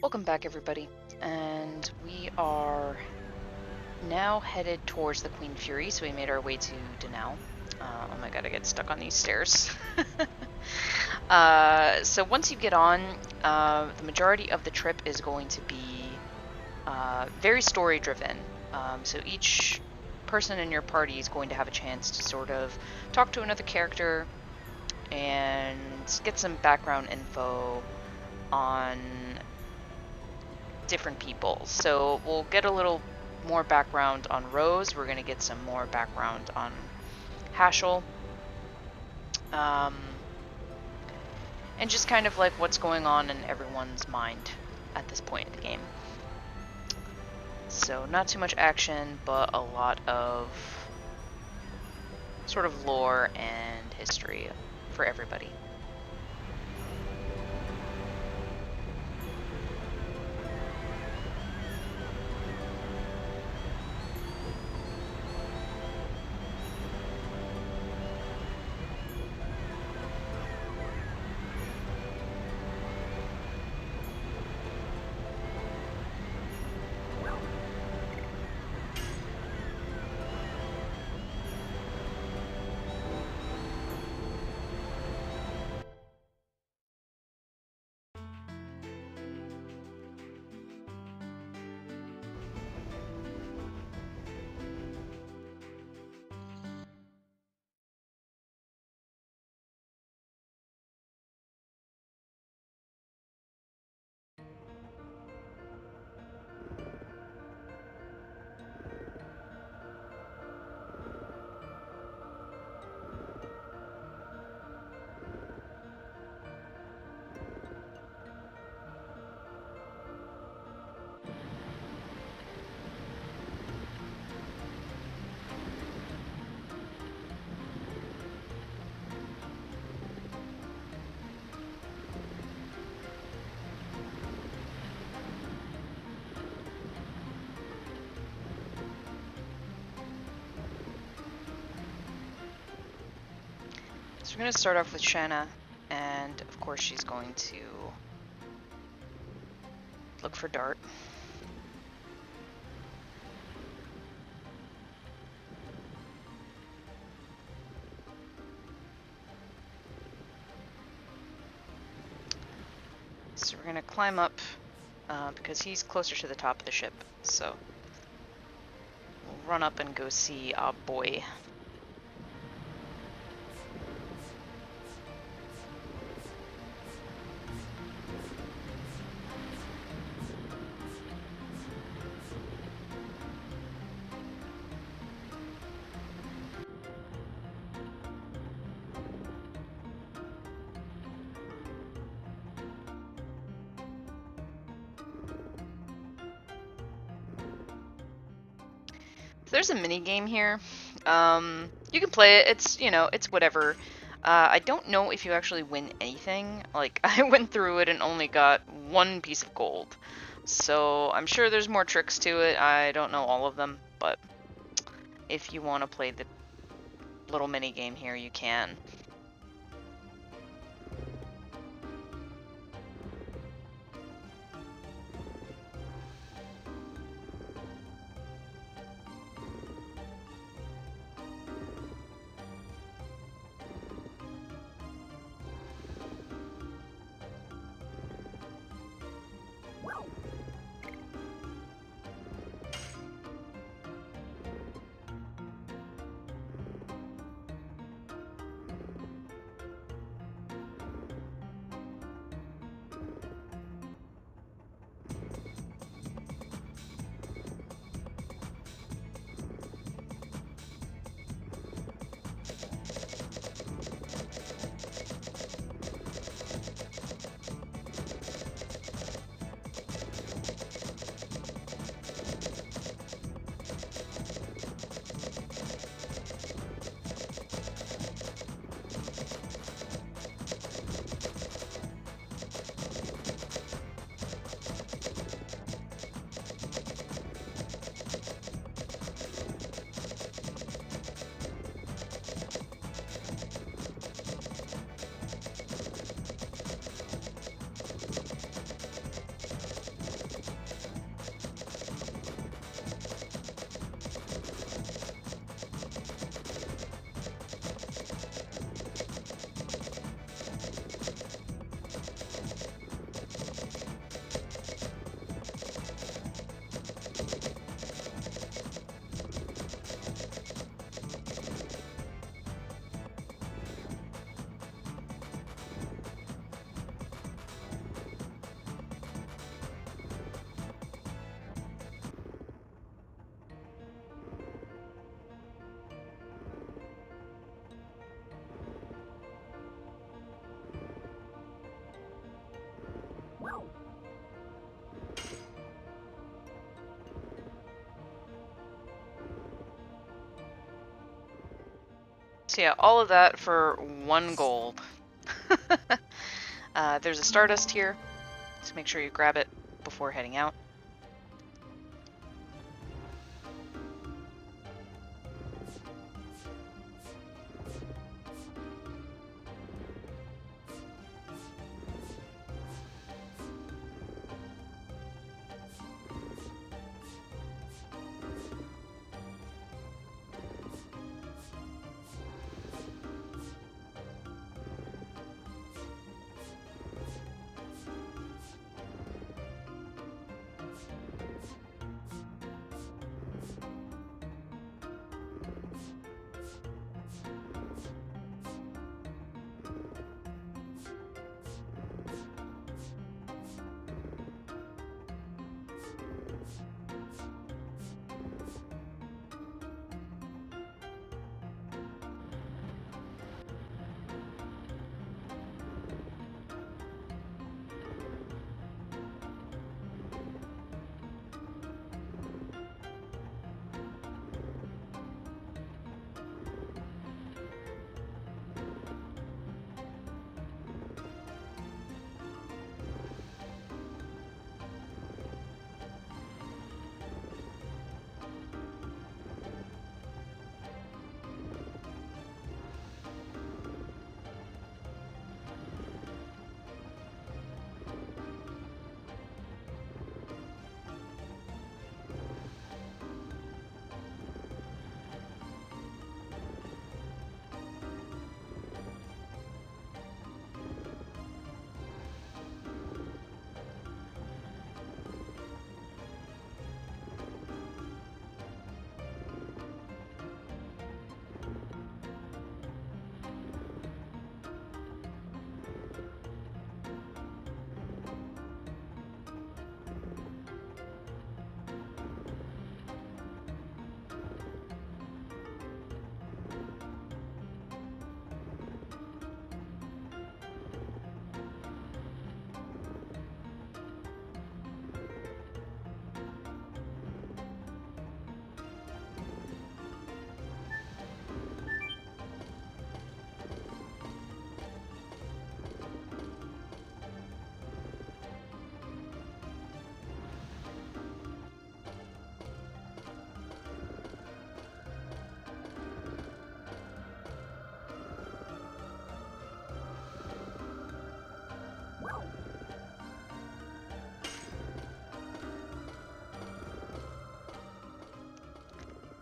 Welcome back, everybody, and we are now headed towards the Queen Fury, so we made our way to Denal. Oh my god, I get stuck on these stairs. So once you get on, the majority of the trip is going to be very story-driven. So each person in your party is going to have a chance to sort of talk to another character and get some background info on different people. So we'll get a little more background on Rose. We're going to get some more background on Hashel. And just kind of like what's going on in everyone's mind at this point in the game. So not too much action, but a lot of sort of lore and history for everybody. So we're going to start off with Shanna, and of course she's going to look for Dart. So we're going to climb up because he's closer to the top of the ship. So we'll run up and go see our boy. There's a mini game here. You can play it. It's whatever. I don't know if you actually win anything. Like, I went through it and only got one piece of gold. So I'm sure there's more tricks to it. I don't know all of them, but if you want to play the little mini game here, you can. So yeah, all of that for 1 gold. There's a Stardust here, so make sure you grab it before heading out.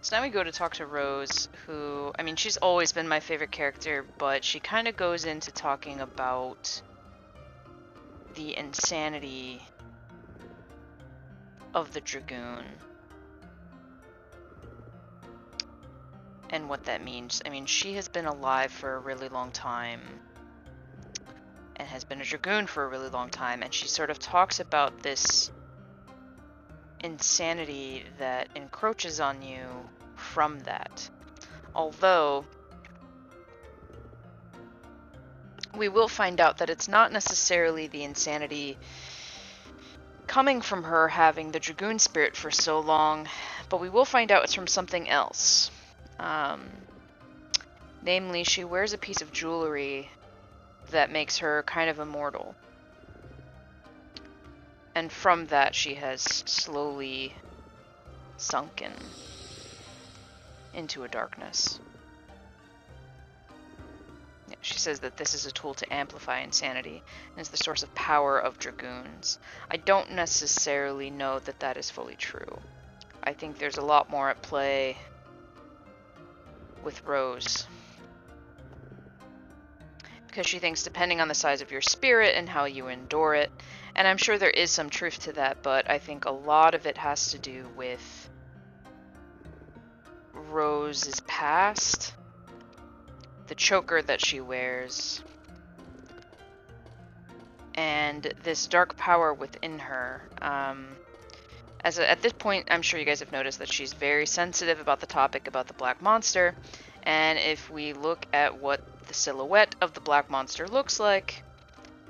So now we go to talk to Rose, who, I mean, she's always been my favorite character, but she kind of goes into talking about the insanity of the dragoon and what that means. I mean, she has been alive for a really long time and has been a dragoon for a really long time, and she sort of talks about this insanity that encroaches on you from that. Although we will find out that it's not necessarily the insanity coming from her having the dragoon spirit for so long, but we will find out it's from something else. Namely, she wears a piece of jewelry that makes her kind of immortal. And from that, she has slowly sunken into a darkness. Yeah, she says that this is a tool to amplify insanity and is the source of power of dragoons. I don't necessarily know that that is fully true. I think there's a lot more at play with Rose. Because she thinks depending on the size of your spirit and how you endure it, and I'm sure there is some truth to that, but I think a lot of it has to do with Rose's past, the choker that she wears, and this dark power within her. At this point, I'm sure you guys have noticed that she's very sensitive about the topic about the black monster, and if we look at what the silhouette of the black monster looks like,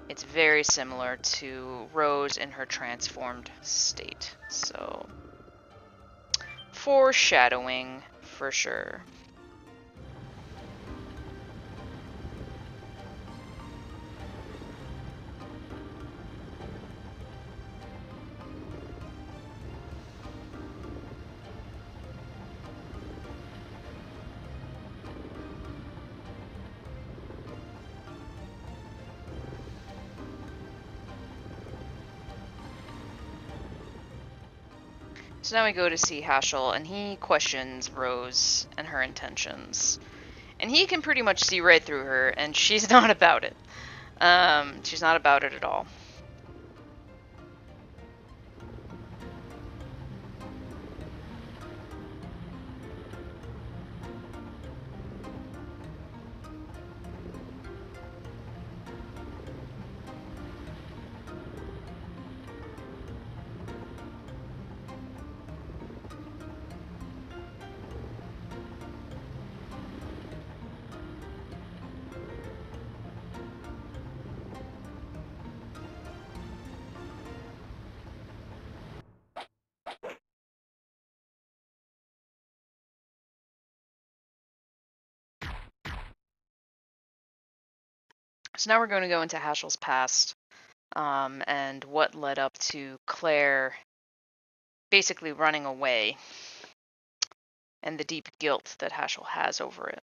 it's very similar to Rose in her transformed state. So, foreshadowing for sure. So now we go to see Haschel, and he questions Rose and her intentions. And he can pretty much see right through her, and she's not about it. She's not about it at all. So now we're going to go into Haschel's past, and what led up to Claire basically running away, and the deep guilt that Haschel has over it.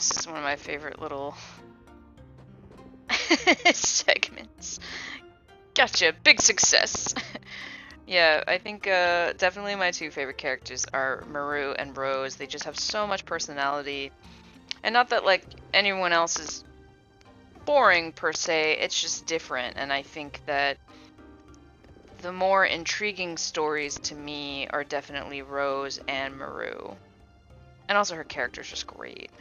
This is one of my favorite little segments. Gotcha, big success. Yeah, I think definitely my two favorite characters are Maru and Rose. They just have so much personality. And not that, like, anyone else is boring, per se. It's just different. And I think that the more intriguing stories to me are definitely Rose and Maru. And also her character's just great.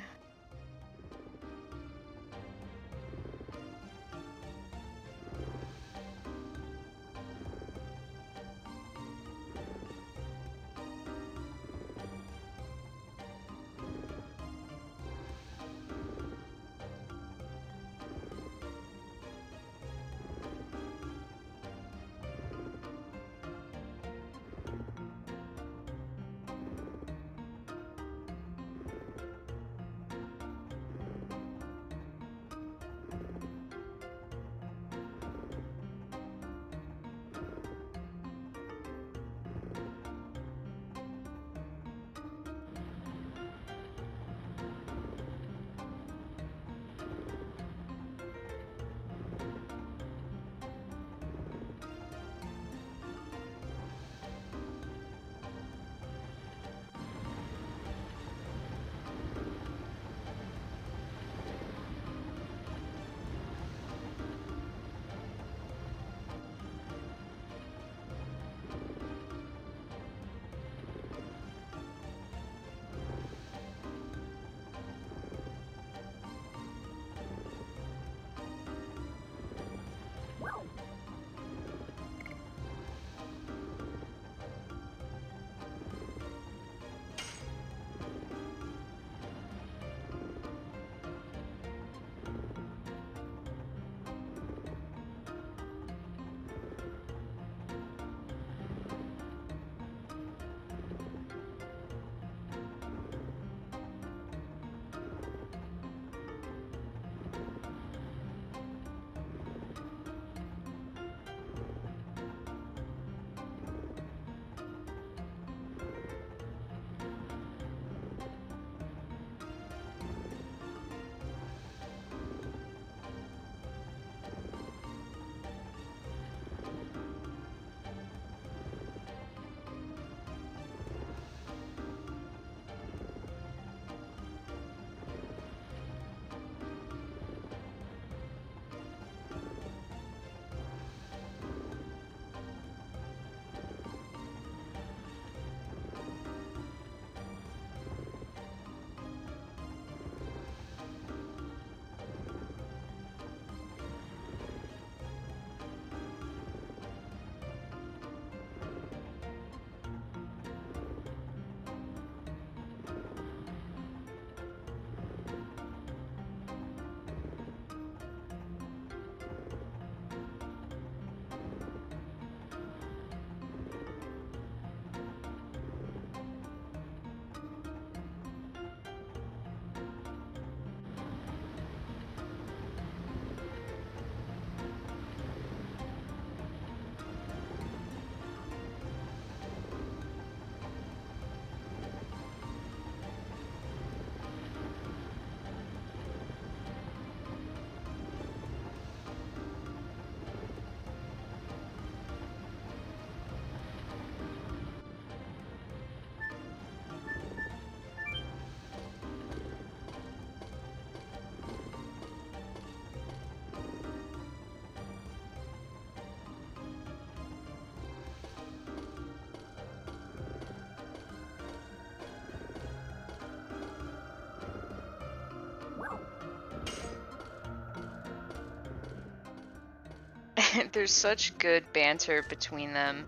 There's such good banter between them,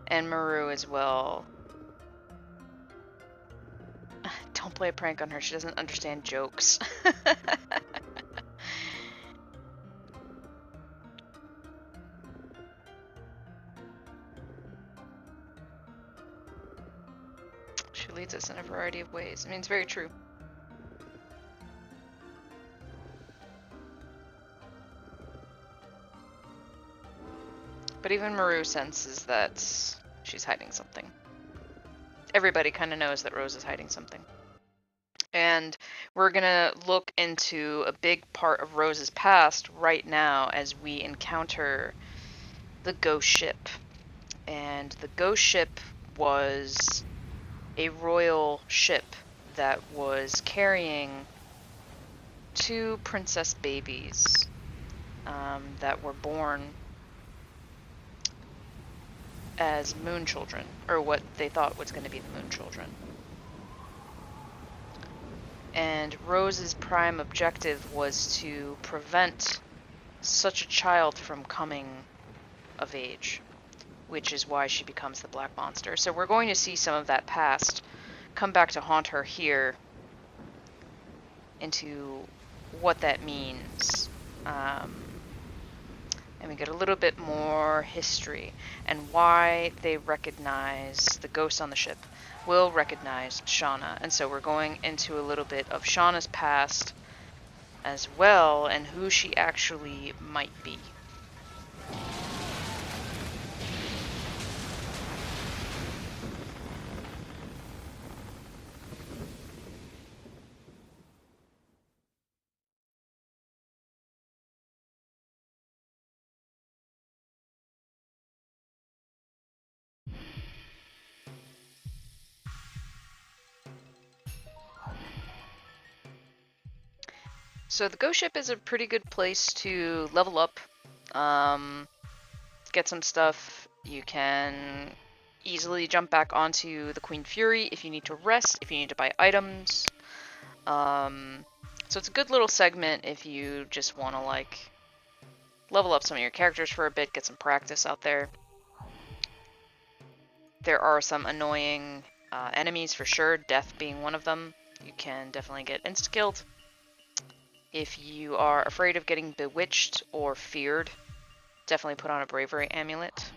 and Maru as well. Don't play a prank on her, she doesn't understand jokes. She leads us in a variety of ways. I mean, it's very true. But even Maru senses that she's hiding something. Everybody kind of knows that Rose is hiding something. And we're gonna look into a big part of Rose's past right now as we encounter the ghost ship. And the ghost ship was a royal ship that was carrying two princess babies that were born as moon children, or what they thought was going to be the moon children. And Rose's prime objective was to prevent such a child from coming of age, which is why she becomes the Black Monster. So we're going to see some of that past come back to haunt her here, into what that means. And we get a little bit more history and why they recognize the ghosts on the ship will recognize Shauna. And so we're going into a little bit of Shauna's past as well and who she actually might be. So the ghost ship is a pretty good place to level up, get some stuff. You can easily jump back onto the Queen Fury if you need to rest, if you need to buy items. So it's a good little segment if you just want to like level up some of your characters for a bit, get some practice out there. There are some annoying enemies for sure, death being one of them. You can definitely get insta-killed. If you are afraid of getting bewitched or feared, definitely put on a bravery amulet.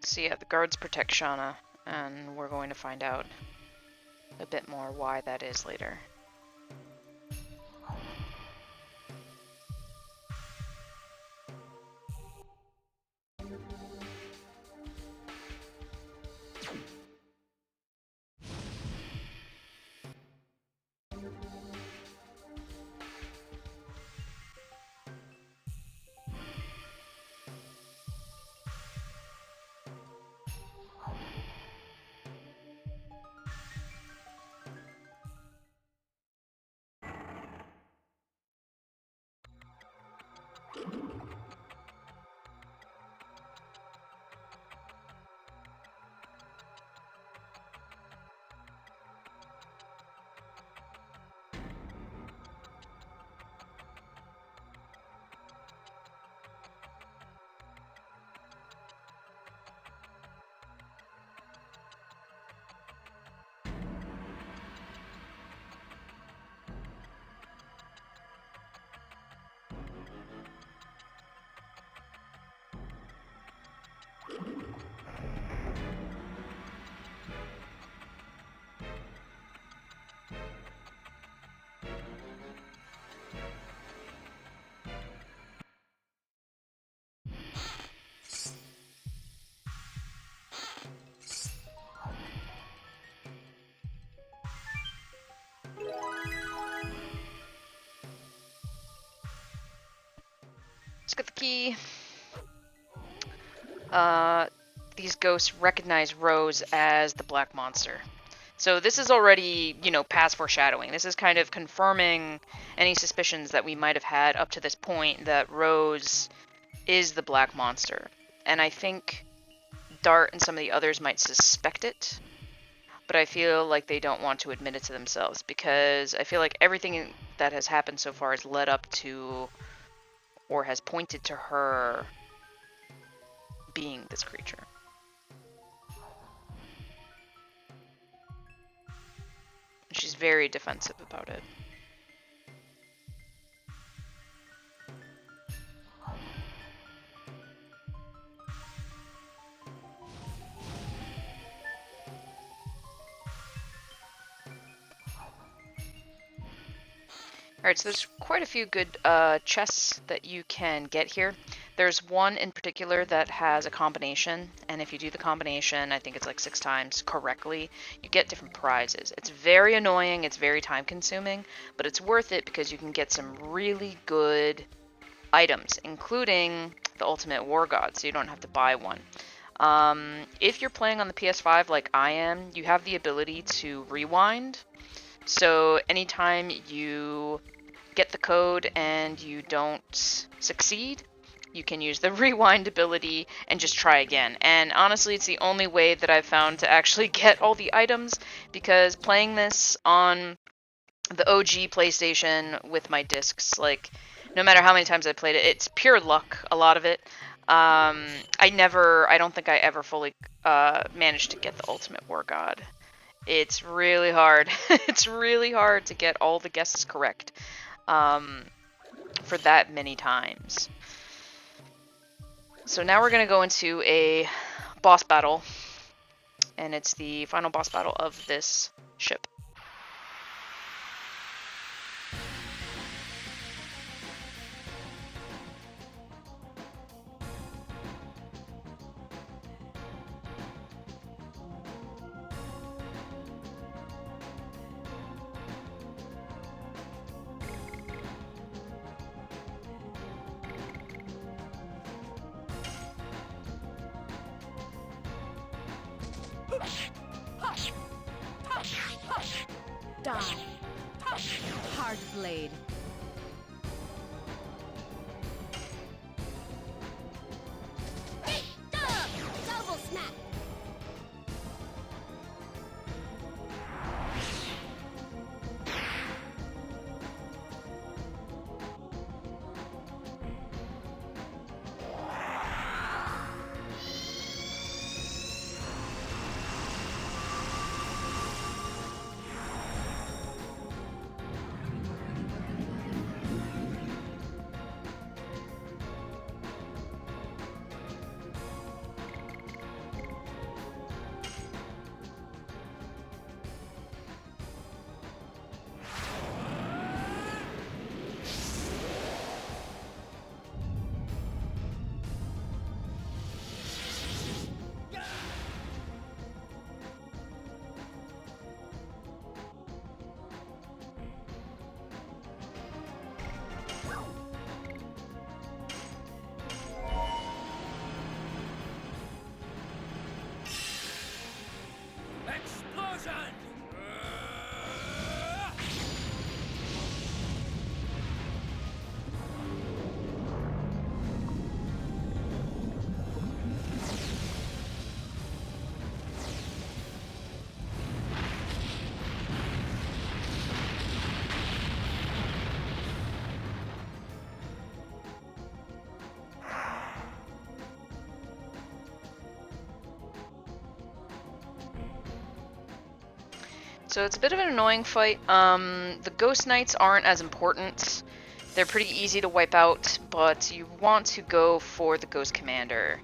So yeah, the guards protect Shauna, and we're going to find out a bit more why that is later. tricky. These ghosts recognize Rose as the black monster. So this is already, you know, past foreshadowing. This is kind of confirming any suspicions that we might have had up to this point that Rose is the black monster. And I think Dart and some of the others might suspect it, but I feel like they don't want to admit it to themselves because I feel like everything that has happened so far has led up to or has pointed to her being this creature. She's very defensive about it. Alright, so there's quite a few good chests that you can get here. There's one in particular that has a combination, and if you do the combination, I think it's like 6 times correctly, you get different prizes. It's very annoying, it's very time consuming, but it's worth it because you can get some really good items, including the Ultimate War God, so you don't have to buy one. If you're playing on the PS5 like I am, you have the ability to rewind. So anytime you get the code and you don't succeed, you can use the rewind ability and just try again. And honestly, it's the only way that I've found to actually get all the items, because playing this on the OG PlayStation with my discs, like, no matter how many times I played it, it's pure luck, a lot of it. I don't think I ever fully managed to get the Ultimate War God. It's really hard. It's really hard to get all the guesses correct for that many times. So now we're going to go into a boss battle, and it's the final boss battle of this ship. Die. Hard blade. Double snap. So it's a bit of an annoying fight. The Ghost Knights aren't as important. They're pretty easy to wipe out, but you want to go for the Ghost Commander.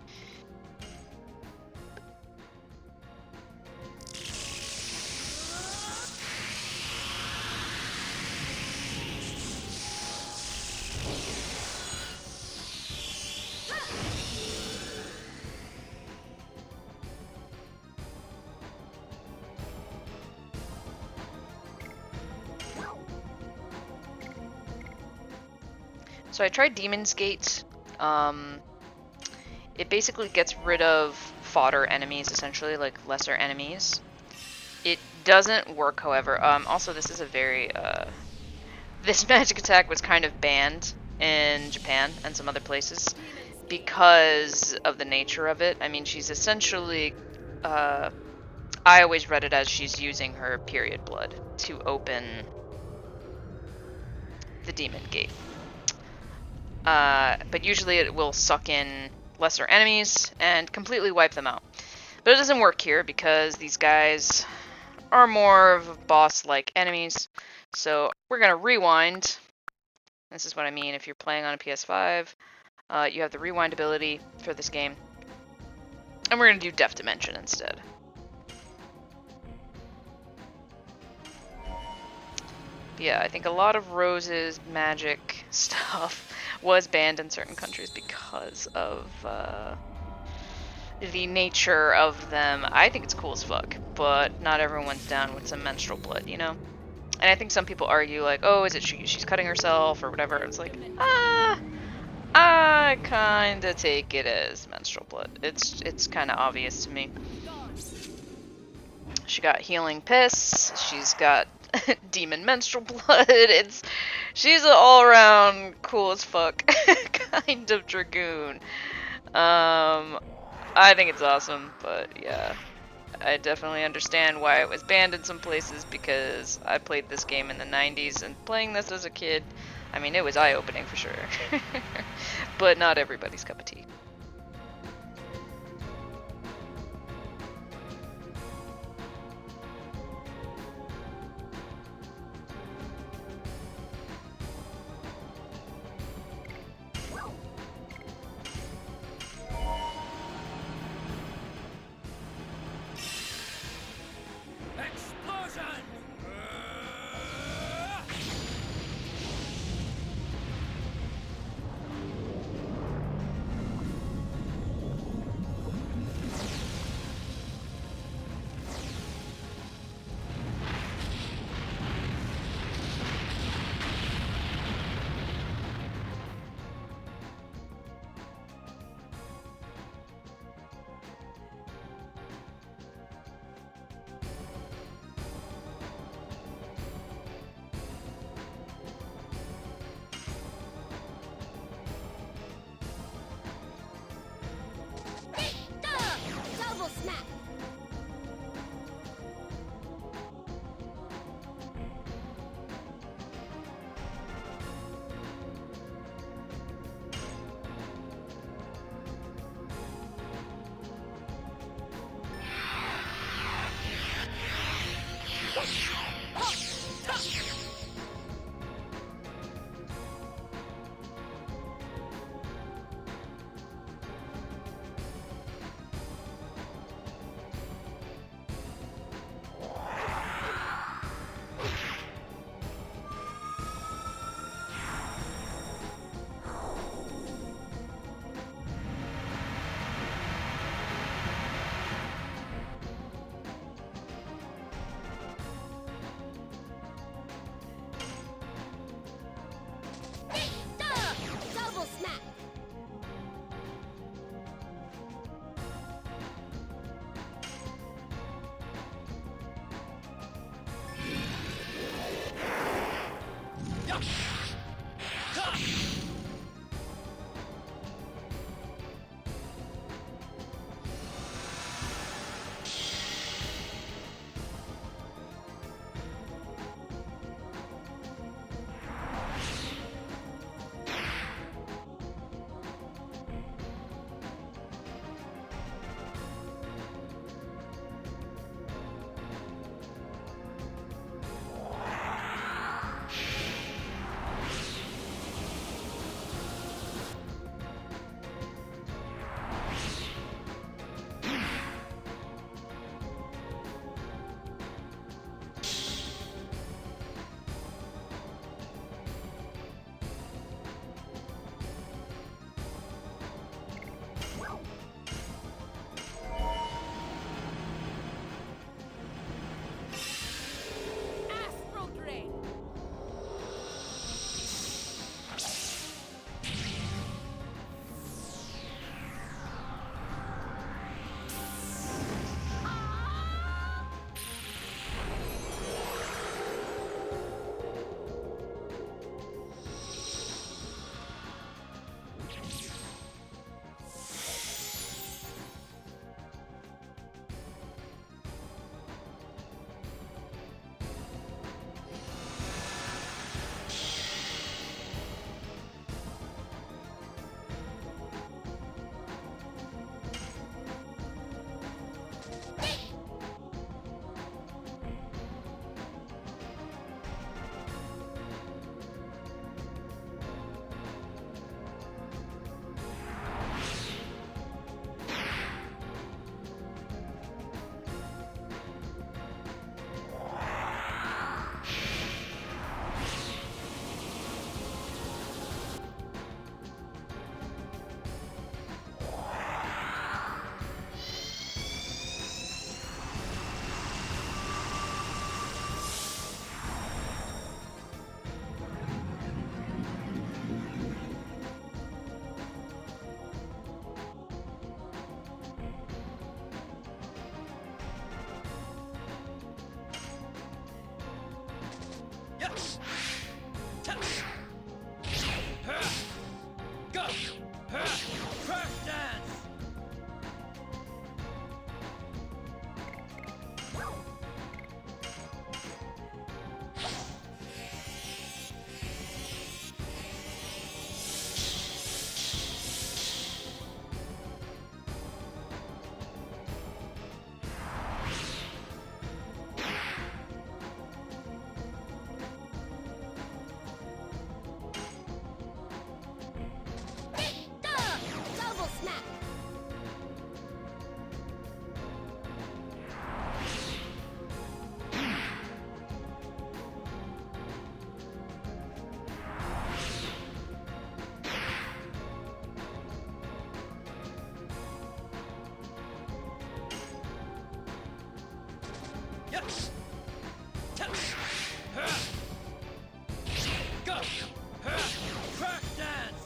So I tried Demon's Gate It basically gets rid of fodder enemies, essentially, like lesser enemies. It doesn't work, however. Also, this is a very this magic attack was kind of banned in Japan and some other places because of the nature of it. I mean, she's essentially, I always read it as she's using her period blood to open the demon gate. But usually it will suck in lesser enemies and completely wipe them out. But it doesn't work here because these guys are more of boss-like enemies. So we're going to rewind. This is what I mean if you're playing on a PS5. You have the rewind ability for this game. And we're going to do Depth Dimension instead. But yeah, I think a lot of Rose's magic stuff was banned in certain countries because of the nature of them. I think it's cool as fuck, but not everyone's down with some menstrual blood, you know? And I think some people argue like, oh, is it she's cutting herself or whatever? It's like, I kind of take it as menstrual blood. It's kind of obvious to me. She got healing piss. She's got demon menstrual blood. She's an all-around cool as fuck kind of dragoon. I think it's awesome, but yeah. I definitely understand why it was banned in some places because I played this game in the 90s and playing this as a kid, I mean, it was eye-opening for sure. But not everybody's cup of tea. Go! Crack dance!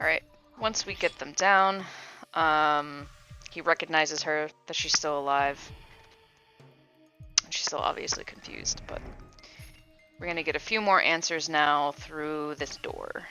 Alright, once we get them down, he recognizes her, that she's still alive. She's still obviously confused, but we're gonna get a few more answers now through this door.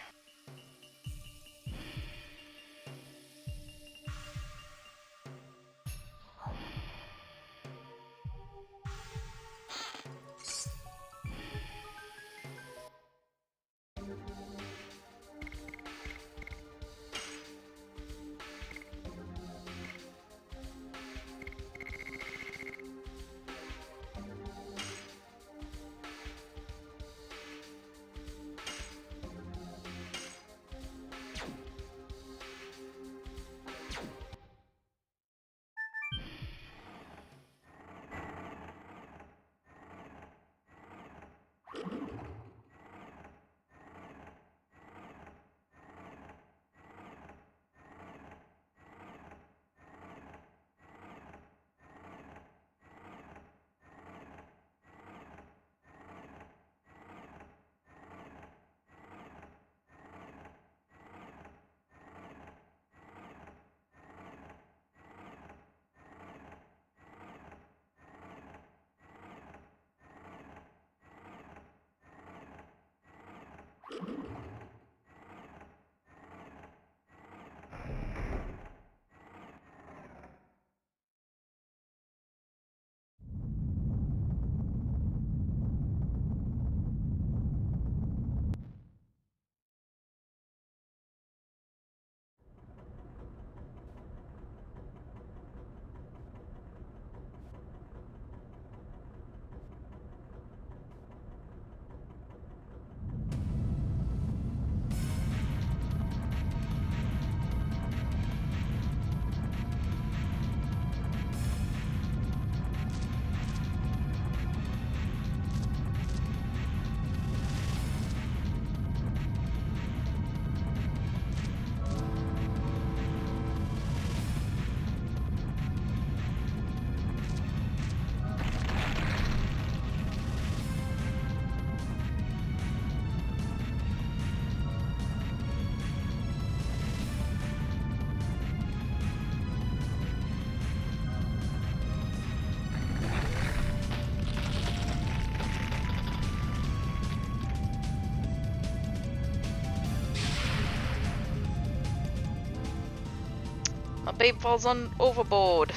My babe falls on overboard.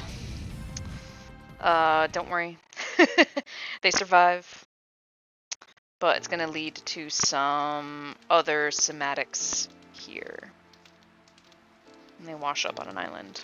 Don't worry. They survive. But it's gonna lead to some other somatics here. And they wash up on an island.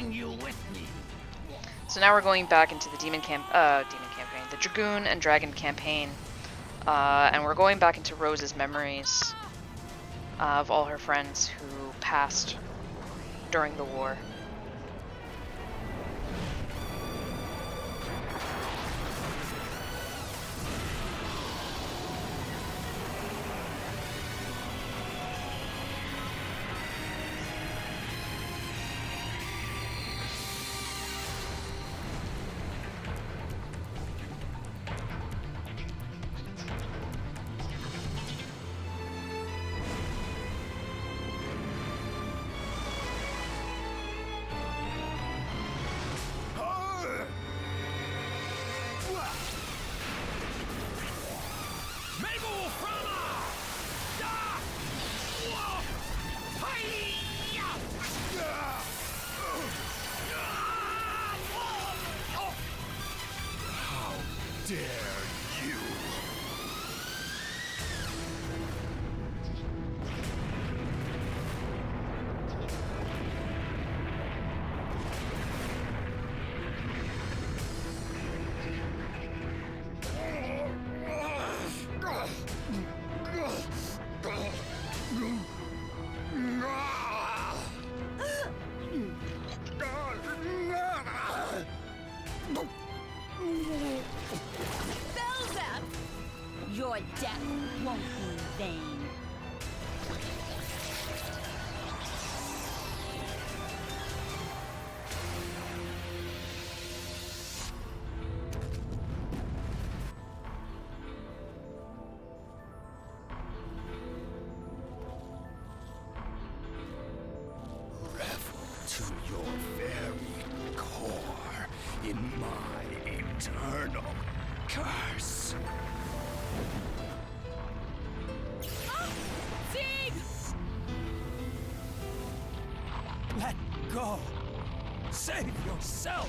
bring you with me. So now we're going back into the demon campaign, the dragoon and dragon campaign, and we're going back into Rose's memories of all her friends who passed during the war. Dare you? Belzap! Your death won't be in vain. Revel to your very core in my eternal curse. Sieg! Let go. Save yourself.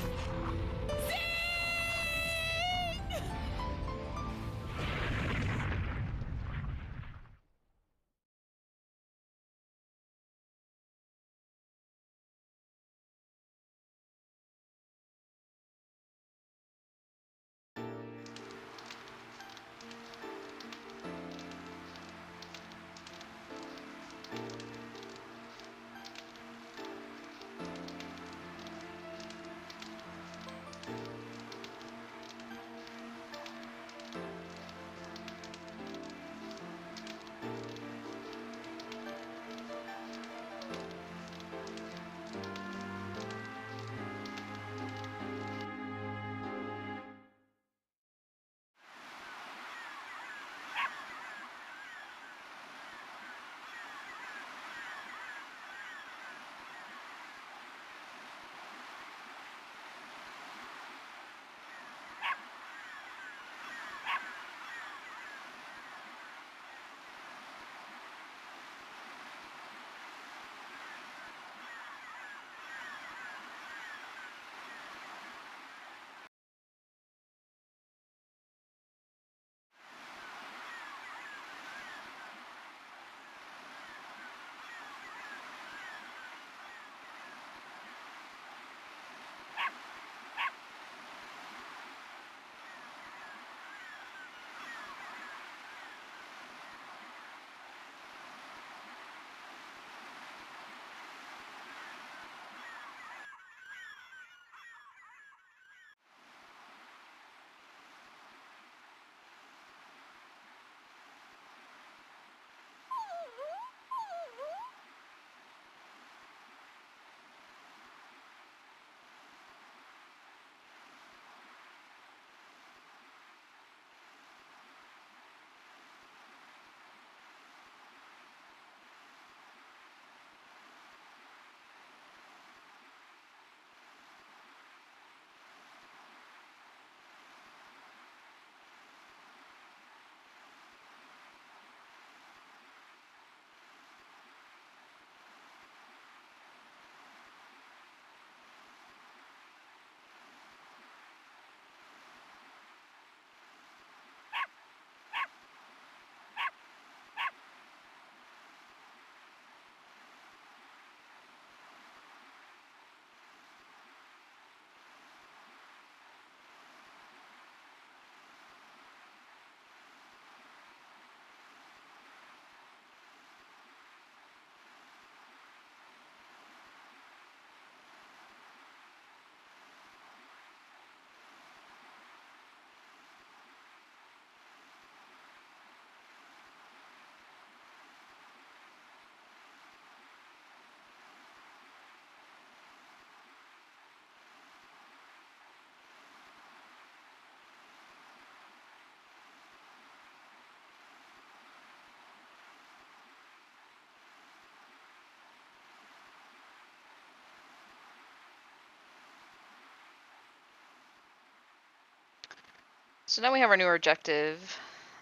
So now we have our new objective,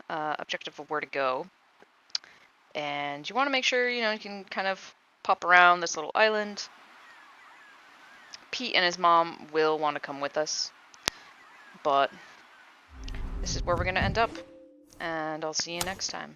objective of where to go. And you want to make sure, you know, you can kind of pop around this little island. Pete and his mom will want to come with us, but this is where we're going to end up. And I'll see you next time.